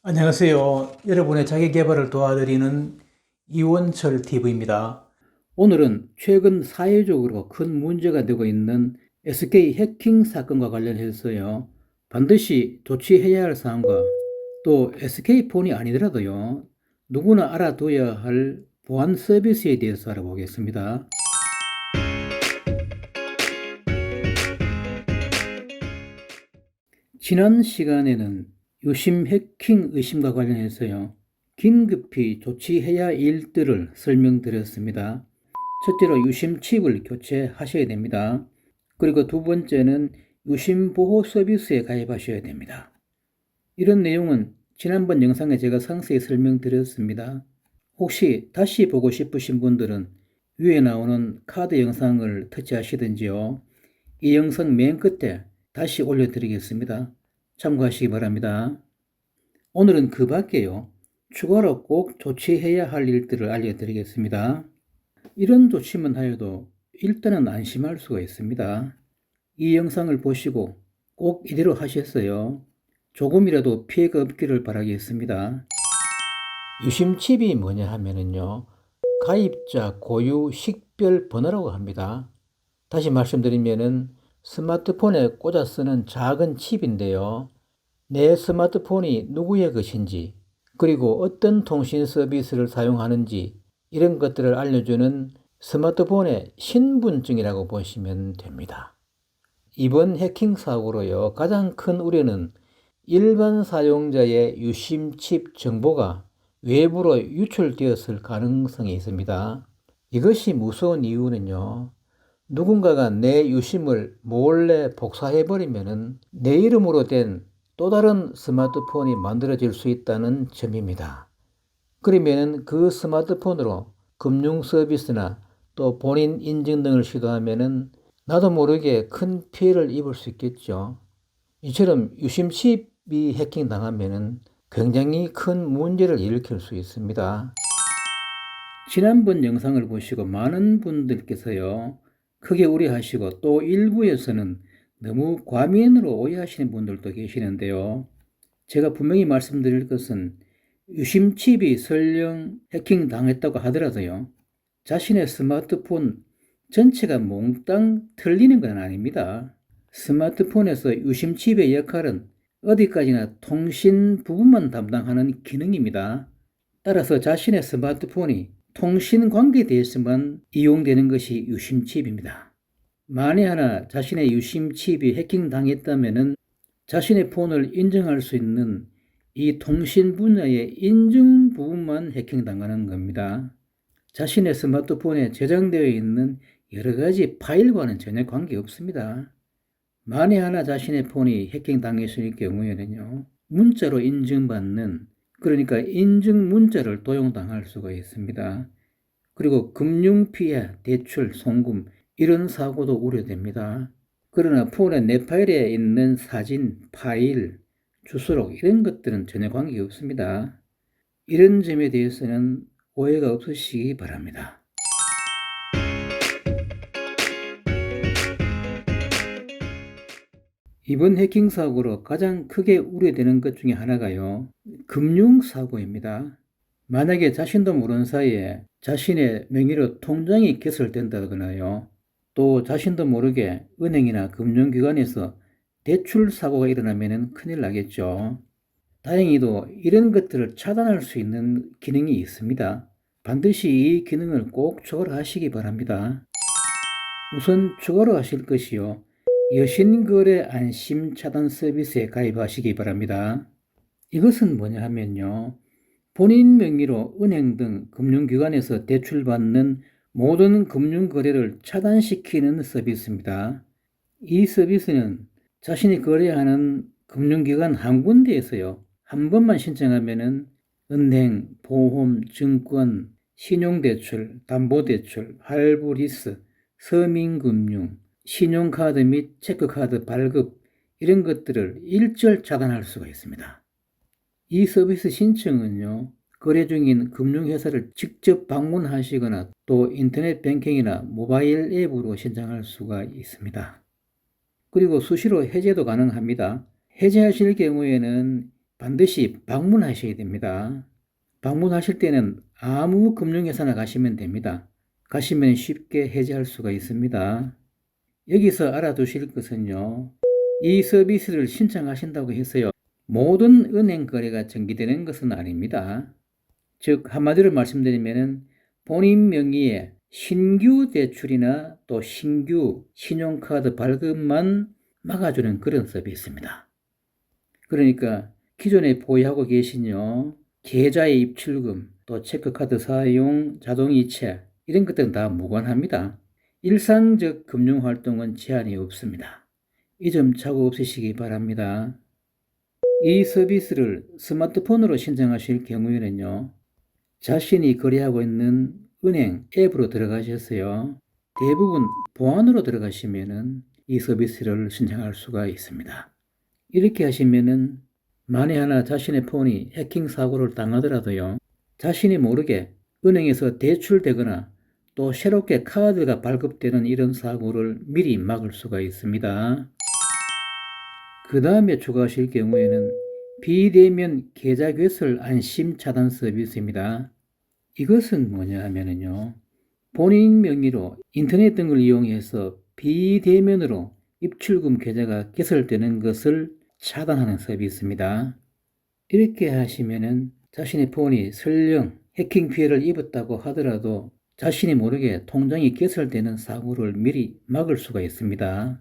안녕하세요. 여러분의 자기 개발을 도와드리는 이원철 TV입니다. 오늘은 최근 사회적으로 큰 문제가 되고 있는 SK 해킹 사건과 관련해서요. 반드시 조치해야 할 사항과 또 SK폰이 아니더라도요. 누구나 알아둬야 할 보안 서비스에 대해서 알아보겠습니다. 지난 시간에는 유심 해킹 의심과 관련해서요. 긴급히 조치해야 할 일들을 설명드렸습니다. 첫째로 유심 칩을 교체하셔야 됩니다. 그리고 두 번째는 유심 보호 서비스에 가입하셔야 됩니다. 이런 내용은 지난번 영상에 제가 상세히 설명드렸습니다. 혹시 다시 보고 싶으신 분들은 위에 나오는 카드 영상을 터치하시든지요. 이 영상 맨 끝에 다시 올려드리겠습니다. 참고하시기 바랍니다. 오늘은 그 밖에요. 추가로 꼭 조치해야 할 일들을 알려드리겠습니다. 이런 조치만 하여도 일단은 안심할 수가 있습니다. 이 영상을 보시고 꼭 이대로 하셨어요. 조금이라도 피해가 없기를 바라겠습니다. 유심칩이 뭐냐 하면은요. 가입자 고유 식별 번호라고 합니다. 다시 말씀드리면은 스마트폰에 꽂아 쓰는 작은 칩인데요. 내 스마트폰이 누구의 것인지, 그리고 어떤 통신 서비스를 사용하는지 이런 것들을 알려주는 스마트폰의 신분증이라고 보시면 됩니다. 이번 해킹 사고로요. 가장 큰 우려는 일반 사용자의 유심칩 정보가 외부로 유출되었을 가능성이 있습니다. 이것이 무서운 이유는요. 누군가가 내 유심을 몰래 복사해버리면 내 이름으로 된 또 다른 스마트폰이 만들어질 수 있다는 점입니다. 그러면 그 스마트폰으로 금융 서비스나 또 본인 인증 등을 시도하면 나도 모르게 큰 피해를 입을 수 있겠죠. 이처럼 유심칩이 해킹당하면 굉장히 큰 문제를 일으킬 수 있습니다. 지난번 영상을 보시고 많은 분들께서요. 크게 우려하시고 또 일부에서는 너무 과민으로 오해하시는 분들도 계시는데요. 제가 분명히 말씀드릴 것은 유심칩이 설령 해킹 당했다고 하더라도요. 자신의 스마트폰 전체가 몽땅 틀리는 건 아닙니다. 스마트폰에서 유심칩의 역할은 어디까지나 통신 부분만 담당하는 기능입니다. 따라서 자신의 스마트폰이 통신 관계에 대해서만 이용되는 것이 유심칩입니다. 만에 하나 자신의 유심칩이 해킹당했다면 자신의 폰을 인증할 수 있는 이 통신 분야의 인증 부분만 해킹당하는 겁니다. 자신의 스마트폰에 저장되어 있는 여러 가지 파일과는 전혀 관계없습니다. 만에 하나 자신의 폰이 해킹당했을 경우에는요, 문자로 인증받는 그러니까 인증 문자를 도용당할 수가 있습니다. 그리고 금융피해, 대출, 송금 이런 사고도 우려됩니다. 그러나 폰의 내 파일에 있는 사진, 파일, 주소록 이런 것들은 전혀 관계가 없습니다. 이런 점에 대해서는 오해가 없으시기 바랍니다. 이번 해킹 사고로 가장 크게 우려되는 것 중에 하나가요. 금융사고입니다. 만약에 자신도 모르는 사이에 자신의 명의로 통장이 개설된다거나요. 또 자신도 모르게 은행이나 금융기관에서 대출 사고가 일어나면 큰일 나겠죠. 다행히도 이런 것들을 차단할 수 있는 기능이 있습니다. 반드시 이 기능을 꼭 초월하시기 바랍니다. 우선 추가로 하실 것이요. 여신거래 안심 차단 서비스에 가입하시기 바랍니다. 이것은 뭐냐 하면요. 본인 명의로 은행 등 금융기관에서 대출받는 모든 금융거래를 차단시키는 서비스입니다. 이 서비스는 자신이 거래하는 금융기관 한 군데에서요. 한 번만 신청하면 은행, 보험, 증권, 신용대출, 담보대출, 할부리스, 서민금융, 신용카드 및 체크카드 발급 이런 것들을 일절 차단할 수가 있습니다. 이 서비스 신청은요. 거래 중인 금융회사를 직접 방문하시거나 또 인터넷 뱅킹이나 모바일 앱으로 신청할 수가 있습니다. 그리고 수시로 해제도 가능합니다. 해제하실 경우에는 반드시 방문하셔야 됩니다. 방문하실 때는 아무 금융회사나 가시면 됩니다. 가시면 쉽게 해지할 수가 있습니다. 여기서 알아두실 것은요, 이 서비스를 신청하신다고 해서요, 모든 은행 거래가 정지되는 것은 아닙니다. 즉 한마디로 말씀드리면 본인 명의의 신규 대출이나 또 신규 신용카드 발급만 막아주는 그런 서비스입니다. 그러니까 기존에 보유하고 계신요, 계좌의 입출금, 또 체크카드 사용, 자동이체 이런 것들은 다 무관합니다. 일상적 금융활동은 제한이 없습니다. 이 점 착오 없으시기 바랍니다. 이 서비스를 스마트폰으로 신청하실 경우에는요, 자신이 거래하고 있는 은행 앱으로 들어가셔서요, 대부분 보안으로 들어가시면은 이 서비스를 신청할 수가 있습니다. 이렇게 하시면은 만에 하나 자신의 폰이 해킹 사고를 당하더라도요, 자신이 모르게 은행에서 대출되거나 또 새롭게 카드가 발급되는 이런 사고를 미리 막을 수가 있습니다. 그 다음에 추가하실 경우에는 비대면 계좌 개설 안심 차단 서비스입니다. 이것은 뭐냐 하면은요, 본인 명의로 인터넷 등을 이용해서 비대면으로 입출금 계좌가 개설되는 것을 차단하는 서비스입니다. 이렇게 하시면은 자신의 폰이 설령 해킹 피해를 입었다고 하더라도 자신이 모르게 통장이 개설되는 사고를 미리 막을 수가 있습니다.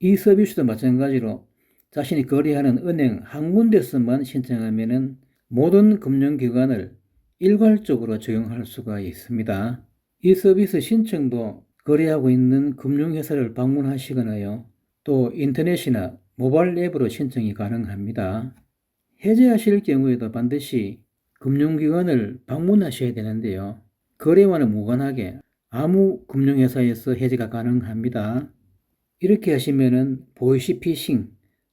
이 서비스도 마찬가지로 자신이 거래하는 은행 한 군데서만 신청하면은 모든 금융기관을 일괄적으로 적용할 수가 있습니다. 이 서비스 신청도 거래하고 있는 금융회사를 방문하시거나요, 또 인터넷이나 모바일 앱으로 신청이 가능합니다. 해지하실 경우에도 반드시 금융기관을 방문하셔야 되는데요, 거래와는 무관하게 아무 금융회사에서 해지가 가능합니다. 이렇게 하시면은 보이시피싱,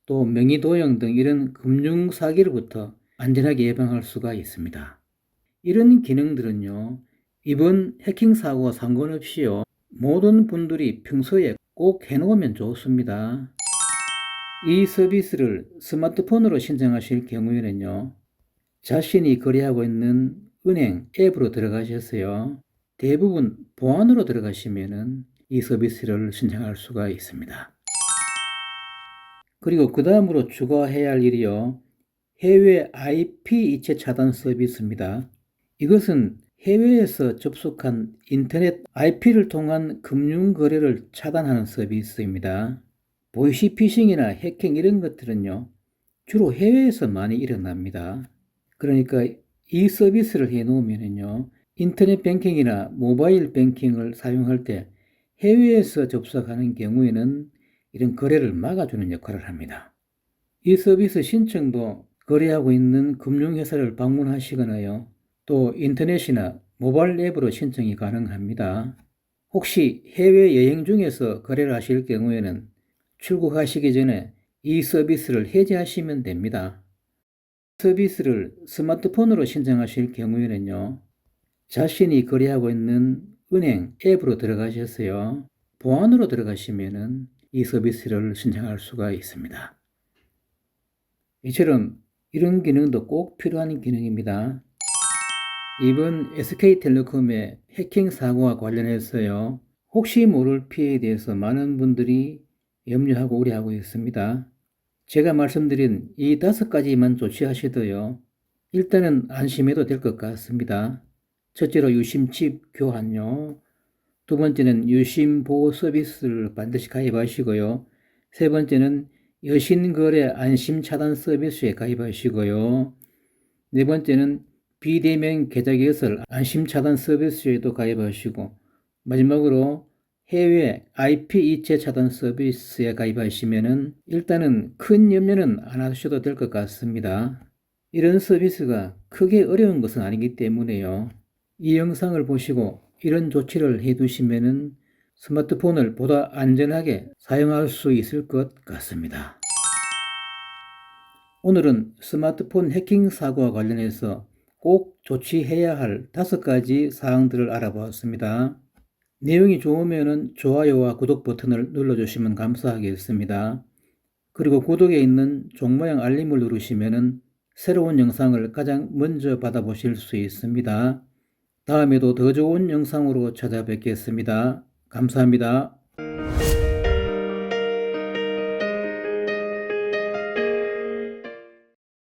또 명의도용 등 이런 금융사기로부터 안전하게 예방할 수가 있습니다. 이런 기능들은요, 이번 해킹 사고와 상관없이요, 모든 분들이 평소에 꼭 해놓으면 좋습니다. 이 서비스를 스마트폰으로 신청하실 경우에는요, 자신이 거래하고 있는 은행 앱으로 들어가셔서요, 대부분 보안으로 들어가시면은 이 서비스를 신청할 수가 있습니다. 그리고 그 다음으로 추가해야 할 일이요, 해외 IP 이체 차단 서비스입니다. 이것은 해외에서 접속한 인터넷 IP를 통한 금융 거래를 차단하는 서비스입니다. 보이시피싱이나 해킹 이런 것들은요, 주로 해외에서 많이 일어납니다. 그러니까 이 서비스를 해놓으면요, 인터넷 뱅킹이나 모바일 뱅킹을 사용할 때 해외에서 접속하는 경우에는 이런 거래를 막아주는 역할을 합니다. 이 서비스 신청도 거래하고 있는 금융회사를 방문하시거나요, 또 인터넷이나 모바일 앱으로 신청이 가능합니다. 혹시 해외여행 중에서 거래를 하실 경우에는 출국하시기 전에 이 서비스를 해지하시면 됩니다. 서비스를 스마트폰으로 신청하실 경우에는요, 자신이 거래하고 있는 은행 앱으로 들어가셔서요, 보안으로 들어가시면은 이 서비스를 신청할 수가 있습니다. 이처럼 이런 기능도 꼭 필요한 기능입니다. 이번 SK텔레콤의 해킹 사고와 관련해서요, 혹시 모를 피해에 대해서 많은 분들이 염려하고 우려하고 있습니다. 제가 말씀드린 이 5가지만 조치하셔도요, 일단은 안심해도 될 것 같습니다. 첫째로 유심칩 교환요. 두 번째는 유심 보호 서비스를 반드시 가입하시고요. 세 번째는 여신거래 안심 차단 서비스에 가입하시고요. 네 번째는 비대면 계좌 개설 안심 차단 서비스에도 가입하시고, 마지막으로 해외 IP 이체 차단 서비스에 가입하시면은 일단은 큰 염려는 안 하셔도 될 것 같습니다. 이런 서비스가 크게 어려운 것은 아니기 때문에요, 이 영상을 보시고 이런 조치를 해두시면은 스마트폰을 보다 안전하게 사용할 수 있을 것 같습니다. 오늘은 스마트폰 해킹 사고와 관련해서 꼭 조치해야 할 5가지 사항들을 알아보았습니다. 내용이 좋으면 좋아요와 구독 버튼을 눌러주시면 감사하겠습니다. 그리고 구독에 있는 종 모양 알림을 누르시면 새로운 영상을 가장 먼저 받아보실 수 있습니다. 다음에도 더 좋은 영상으로 찾아뵙겠습니다. 감사합니다.